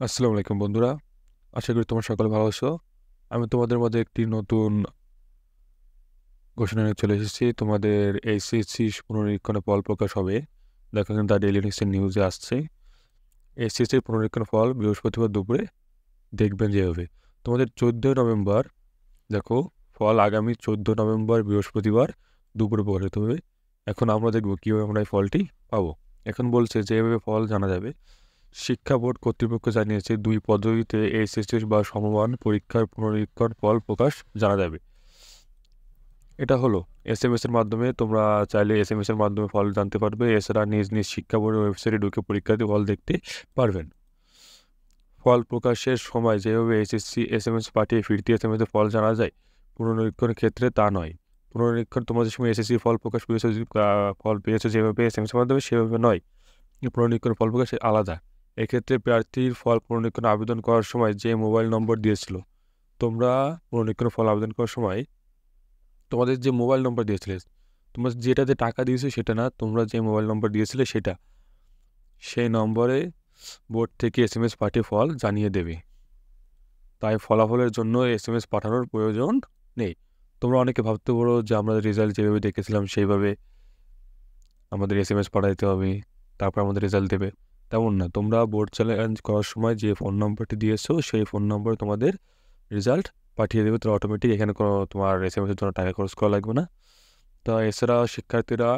আসসালামু আলাইকুম বন্ধুরা। আশা করি তোমরা সকলে ভালো আছো। আমি তোমাদের মধ্যে একটি নতুন ঘোষণা নিয়ে চলে এসেছি। তোমাদের এইচএসসি পুনরীক্ষণের ফল প্রকাশ হবে। দেখো কিন্তু দ্য ডেইলি নিউজে আসছে। এইচএসসির পুনরীক্ষণ ফল বৃহস্পতিবার দুপুরে দেখবেন যেভাবে। তোমাদের 14 নভেম্বর দেখো, ফল আগামী 14 নভেম্বর বৃহস্পতিবার দুপুরে প্রকাশিত হবে। এখন আমরা দেখব কীভাবে আমরা এই ফলটি পাবো। এখন বলছে যেভাবে ফল জানা যাবে। শিক্ষা বোর্ড কর্তৃপক্ষ জানিয়েছে 2 পদ্ধতিতে এইচএসসি বা সমমান পরীক্ষার পুনরীক্ষণ ফল প্রকাশ জানা যাবে। এটা হলো এসএমএস এর মাধ্যমে, তোমরা চাইলে এসএমএস এর মাধ্যমে ফল জানতে পারবে। এছাড়া নিজ নিজ শিক্ষা বোর্ডের ওয়েবসাইটে ঢুকে পরীক্ষার্থী ফল দেখতে পারবেন। ফল প্রকাশের সময় যেভাবে এইচএসসি এসএমএস পাঠিয়ে ফিরতি এসএমএসে ফল জানা যায়, পুনরীক্ষণের ক্ষেত্রে তা নয়। পুনরীক্ষণ তোমাদের সময় এসএসসি ফল প্রকাশ পেয়েছে, ফল পেয়েছে যেভাবে এসএমএস এর মাধ্যমে সেভাবে নয়। পুনরীক্ষণ ফল প্রকাশ আলাদা। এক্ষেত্রে প্রার্থীর ফল পুনরীক্ষণ আবেদন করার সময় যে মোবাইল নম্বর দিয়েছিল, তোমরা পুনরীক্ষণ ফল আবেদন করার সময় তোমাদের যে মোবাইল নম্বর দিয়েছিলে, তোমরা যেটাতে টাকা দিয়েছো সেটা না, তোমরা যে মোবাইল নম্বর দিয়েছিলে সেটা, সেই নম্বরে বোর্ড থেকে এসএমএস পাঠিয়ে ফল জানিয়ে দেবে। তাই ফলাফলের জন্য এসএমএস পাঠানোর প্রয়োজন নেই। তোমরা অনেকে ভাবতে পারো যে আমরা রেজাল্ট যেভাবে দেখেছিলাম সেইভাবে আমাদের এসএমএস পাঠাতে হবে, তারপর আমাদের রেজাল্ট দেবে। তেমন না, তোমরা বোর্ড চ্যালেঞ্জ করার সময় যে ফোন নম্বরটি দিয়েছো সেই ফোন নম্বরে তোমাদের রেজাল্ট পাঠিয়ে দেবে। তো অটোমেটিক এখানে কোনো তোমার এসএমএসের জন্য টাকা খরচ করা লাগবে না। তো এছাড়া শিক্ষার্থীরা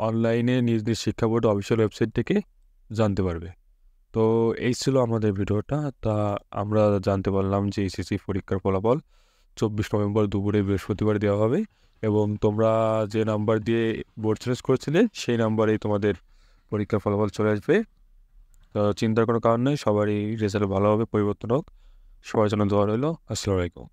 অনলাইনে নিজ নিজ শিক্ষা বোর্ড অফিসিয়াল ওয়েবসাইট থেকে জানতে পারবে। তো এই ছিল আমাদের ভিডিওটা। তা আমরা জানতে পারলাম যে এইচএসসি পরীক্ষার ফলাফল 24 নভেম্বর দুপুরে বৃহস্পতিবার দেওয়া হবে, এবং তোমরা যে নাম্বার দিয়ে বোর্ড চ্যালেঞ্জ করেছিলে সেই নাম্বারেই তোমাদের পরীক্ষার ফলাফল চলে আসবে। তো চিন্তার কোনো কারণ নেই, সবারই রেজাল্ট ভালো হবে, পরিবর্তন হোক। সবার জন্য দোয়া রইল। আসসালামু আলাইকুম।